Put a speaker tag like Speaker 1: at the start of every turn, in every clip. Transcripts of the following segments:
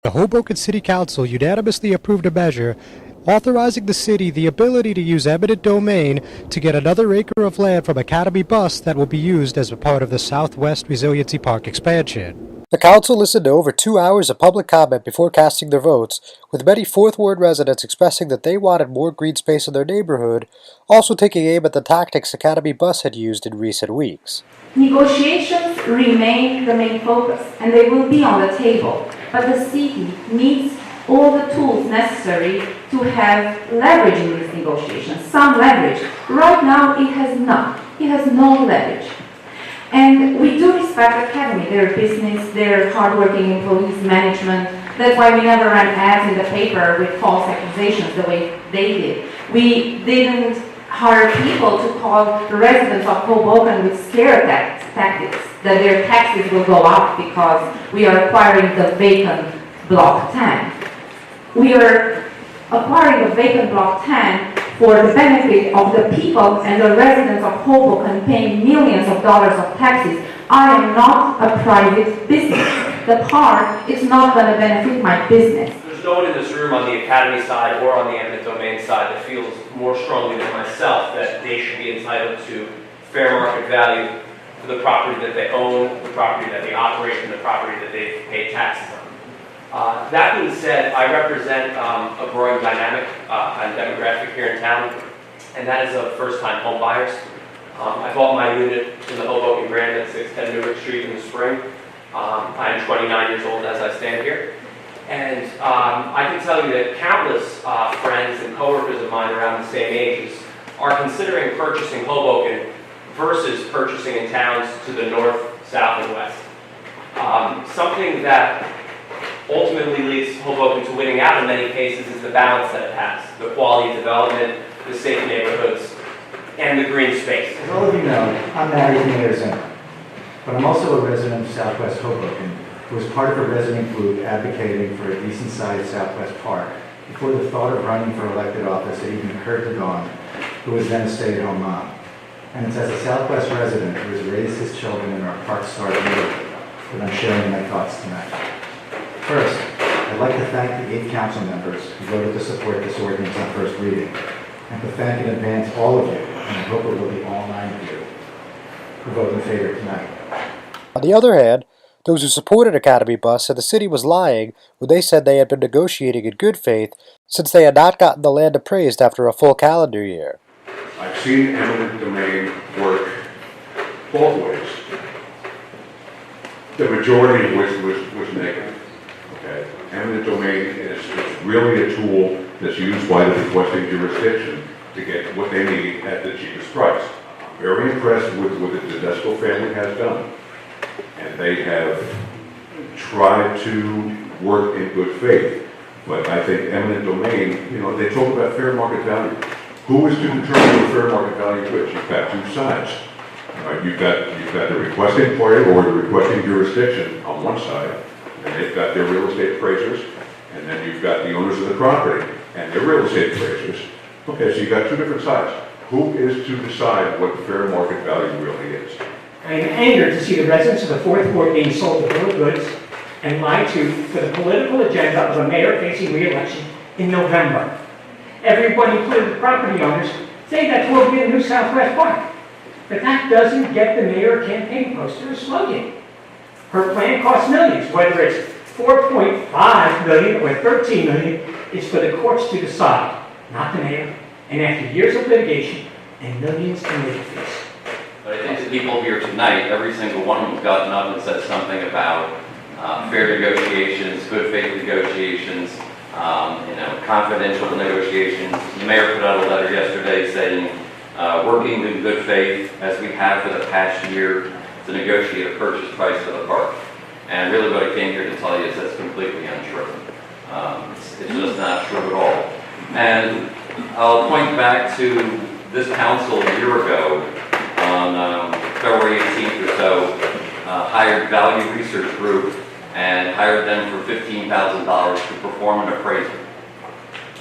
Speaker 1: The Hoboken City Council unanimously approved a measure authorizing the city the ability to use eminent domain to get another acre of land from Academy Bus that will be used as a part of the Southwest Resiliency Park expansion. The council listened to over 2 hours of public comment before casting their votes, with many Fourth Ward residents expressing that they wanted more green space in their neighborhood, also taking aim at the tactics Academy Bus had used in recent weeks.
Speaker 2: Negotiations remain the main focus, and they will be on the table, but the city needs all the tools necessary to have leverage in these negotiations, some leverage. Right now it has none. It has no leverage. And we do respect Academy, their business, their hardworking employees, management. That's why we never ran ads in the paper with false accusations the way they did. We didn't hire people to call the residents of Hoboken with scare tactics, that their taxes will go up because we are acquiring the vacant Block 10. We are acquiring the vacant Block 10 for the benefit of the people and the residents of Hoboken paying millions of dollars of taxes. I am not a private business. The park is not going to benefit my business.
Speaker 3: There's no one in this room on the Academy side or on the eminent domain side that feels more strongly than myself that they should be entitled to fair market value for the property that they own, the property that they operate, and the property that they've paid taxes on. That being said, I represent a growing dynamic and demographic here in town, and that is of first-time home buyers. I bought my unit in the Hoboken Grand at 610 Newark Street in the spring. I am 29 years old as I stand here. And I can tell you that countless friends and coworkers of mine around the same ages are considering purchasing Hoboken versus purchasing in towns to the north, south, and west. Something that ultimately leads Hoboken to winning out in many cases is the balance that it has, the quality of development, the safe neighborhoods, and the green space.
Speaker 4: As all of you know, I'm married to Arizona, but I'm also a resident of Southwest Hoboken who was part of a resident group advocating for a decent-sized Southwest Park before the thought of running for elected office had even occurred to Dawn, who was then a stay-at-home mom. And it's as a Southwest resident who has raised his children in our Park-starved neighborhood that I'm sharing my thoughts tonight. First, I'd like to thank the 8 council members who voted to support this ordinance on first reading, and to thank in advance all of you, and I hope it will be all 9 of you, who vote in favor tonight.
Speaker 1: On the other hand, those who supported Academy Bus said the city was lying when they said they had been negotiating in good faith since they had not gotten the land appraised after a full calendar year.
Speaker 5: I've seen eminent domain work both ways. The majority of which was negative. Okay. Eminent domain is really a tool that's used by the requesting jurisdiction to get what they need at the cheapest price. I'm very impressed with what the Tedesco family has done. And they have tried to work in good faith. But I think eminent domain, they talk about fair market value. Who is to determine what fair market value is? You've got 2 sides. You've got the requesting party or the requesting jurisdiction on one side, and they've got their real estate appraisers, and then you've got the owners of the property and their real estate appraisers. Okay, so you've got 2 different sides. Who is to decide what the fair market value really is?
Speaker 6: I am angered to see the residents of the Fourth Ward being sold a bill of goods and lied to for the political agenda of a mayor facing re-election in November. Everyone, including the property owners, say that will be a new Southwest Park. But that doesn't get the mayor campaign poster or slogan. Her plan costs millions, whether it's 4.5 million or 13 million, is for the courts to decide, not the mayor. And after years of litigation and millions in legal fees.
Speaker 7: But I think the people here tonight, every single one of them has gotten up and said something about fair negotiations, good faith negotiations, confidential negotiations. The mayor put out a letter yesterday saying, working in good faith, as we have for the past year, to negotiate a purchase price for the park. And really what I came here to tell you is that's completely untrue. It's just not true at all. And I'll point back to this council a year ago on February 18th or so, hired Value Research Group and hired them for $15,000 to perform an appraisal.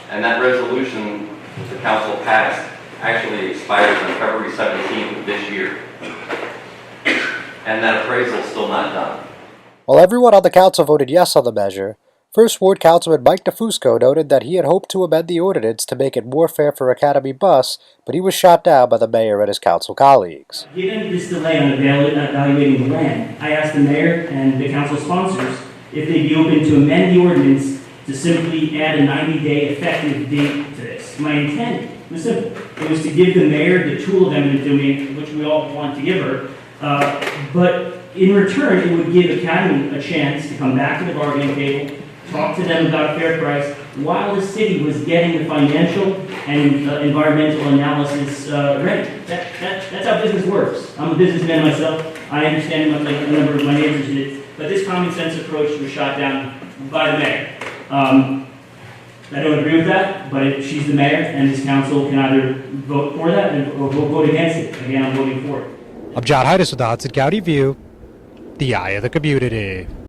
Speaker 7: And that resolution that the council passed actually expires on February 17th of this year. And that appraisal is still not done.
Speaker 1: While everyone on the council voted yes on the measure, First Ward Councilman Mike DeFusco noted that he had hoped to amend the ordinance to make it more fair for Academy Bus, but he was shot down by the mayor and his council colleagues.
Speaker 8: Given this delay on evaluating the land, I asked the mayor and the council sponsors if they'd be open to amend the ordinance to simply add a 90-day effective date to this. My intent was simple. It was to give the mayor the tool of eminent domain, which we all want to give her, but in return, it would give Academy a chance to come back to the bargaining table, talk to them about a fair price, while the city was getting the financial and environmental analysis ready. That's how business works. I'm a businessman myself. I understand what a number of my neighbors did, but this common sense approach was shot down by the mayor. I don't agree with that, but if she's the mayor and this council can either vote for that or vote against it. Again, I'm voting for it.
Speaker 1: I'm John Heides with the Hudson County View, the eye of the community.